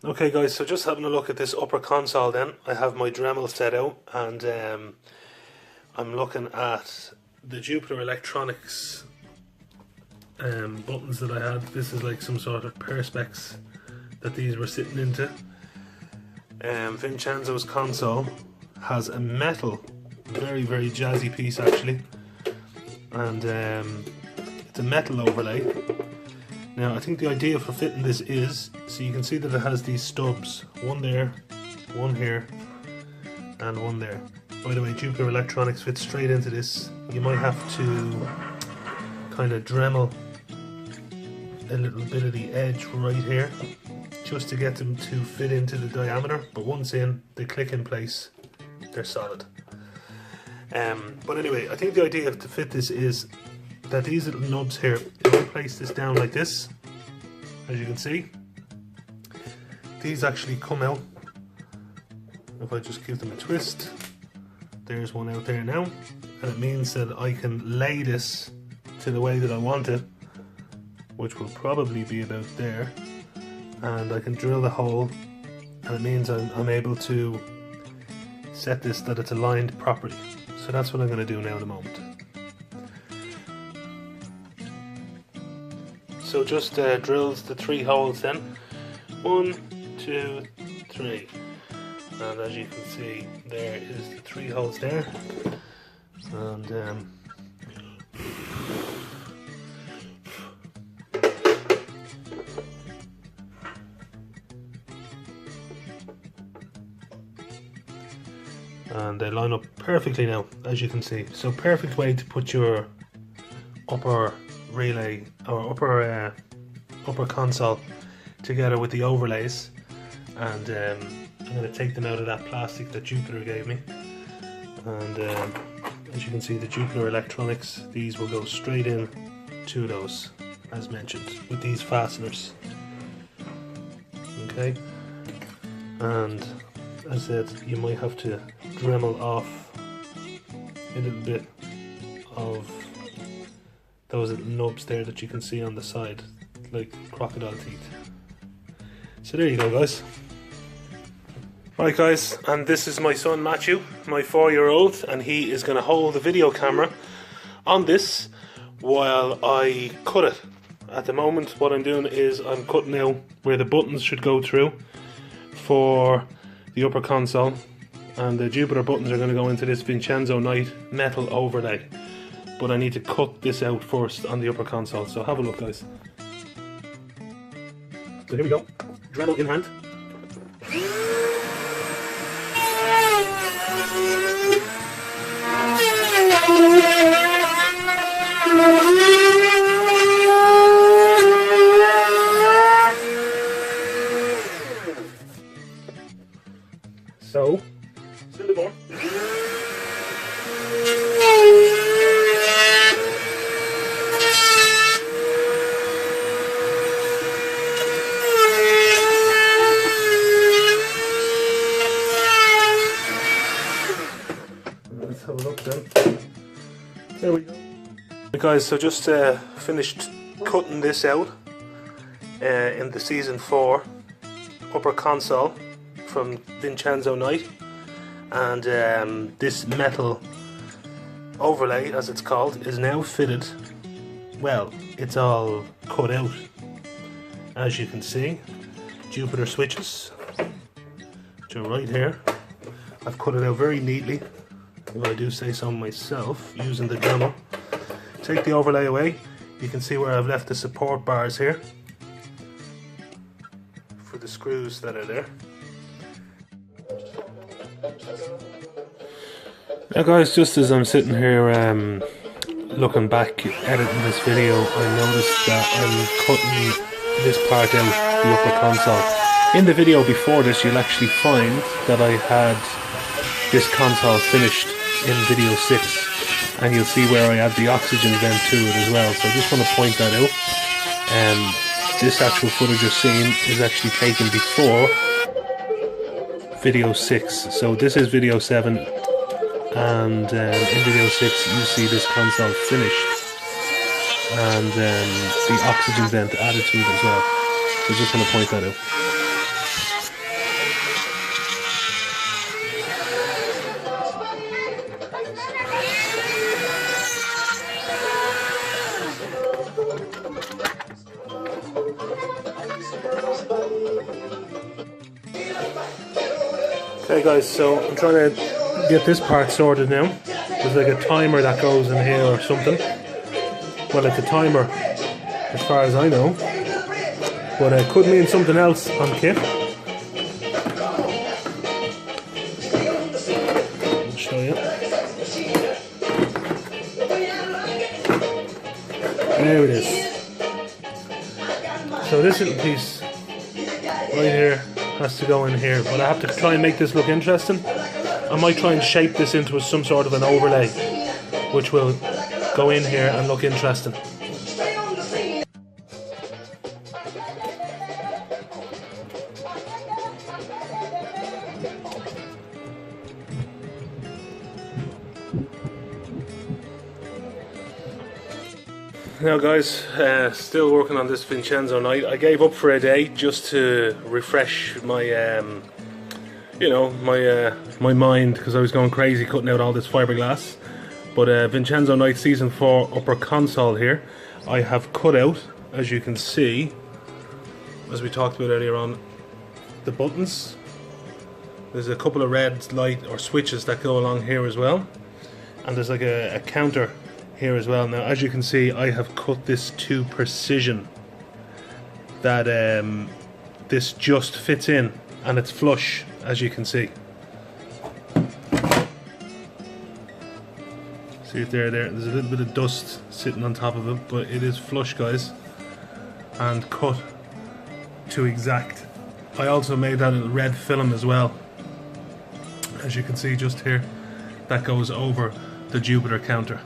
Okay guys, so just having a look at this upper console then. I have my Dremel set out and I'm looking at the Jupiter Electronics buttons that I had. This is like some sort of perspex that these were sitting into. Vincenzo's console has a metal, very jazzy piece actually, and it's a metal overlay. Now I think the idea for fitting this is, so you can see that it has these stubs, one there, one here, and one there. By the way, Jupiter Electronics fits straight into this. You might have to kind of Dremel a little bit of the edge right here, just to get them to fit into the diameter, but once in, they click in place, they're solid. But anyway, I think the idea to fit this is that these little nubs here, if I place this down like this, as you can see, these actually come out. If I just give them a twist, there's one out there now, and it means that I can lay this to the way that I want it, which will probably be about there, and I can drill the hole, and it means I'm able to set this that it's aligned properly. So that's what I'm going to do now in a moment. So just drills the 3 holes then. 1, 2, 3. And as you can see, there is the 3 holes there. And they line up perfectly now, as you can see. So perfect way to put your upper relay or upper console together with the overlays. And I'm going to take them out of that plastic that Jupiter gave me, and as you can see, the Jupiter Electronics, these will go straight in to those, as mentioned, with these fasteners. Okay, and as I said, you might have to Dremel off a little bit of those little nubs there that you can see on the side, like crocodile teeth. So there you go guys. Right guys, and this is my son Matthew, my 4-year-old, and he is going to hold the video camera on this while I cut it. At the moment what I'm doing is I'm cutting out where the buttons should go through for the upper console, and the Jupiter buttons are going to go into this Vincenzo Knight metal overlay, but I need to cut this out first on the upper console, so have a look guys. So here we go, Dremel in hand. So, still the door. Let's have a look then. There we go. Guys, so just finished cutting this out in the Season 4 upper console from Vincenzo Knight, and this metal overlay, as it's called, is now fitted. Well, it's all cut out, as you can see. Jupiter switches, which are right here. I've cut it out very neatly, if I do say so myself, using the Dremel. Take the overlay away, you can see where I've left the support bars here for the screws that are there. Now guys, just as I'm sitting here looking back, editing this video, I noticed that I'm cutting this part out, the upper console. In the video before this, you'll actually find that I had this console finished in video 6, and you'll see where I add the oxygen vent to it as well, so I just want to point that out. This actual footage you're seeing is actually taken before video 6, so this is video 7, and in video 6 you see this console finished, and the oxygen vent added to it as well, so just want to point that out. Okay guys, so I'm trying to get this part sorted now. There's like a timer that goes in here or something. Well, it's a timer as far as I know, but it could mean something else on kit. I'll show you. There it is. So this little piece right here has to go in here, but I have to try and make this look interesting. I might try and shape this into some sort of an overlay, which will go in here and look interesting. Now guys, still working on this Vincenzo Night. I gave up for a day just to refresh my, you know, my mind, because I was going crazy cutting out all this fiberglass. But Vincenzo Night Season 4 upper console here, I have cut out, as you can see, as we talked about earlier on, the buttons. There's a couple of red light or switches that go along here as well, and there's like a counter here as well. Now as you can see, I have cut this to precision, that this just fits in and it's flush, as you can see. See it there, there's a little bit of dust sitting on top of it, but it is flush guys, and cut to exact. I also made that in red film as well, as you can see just here, that goes over the Jupiter counter.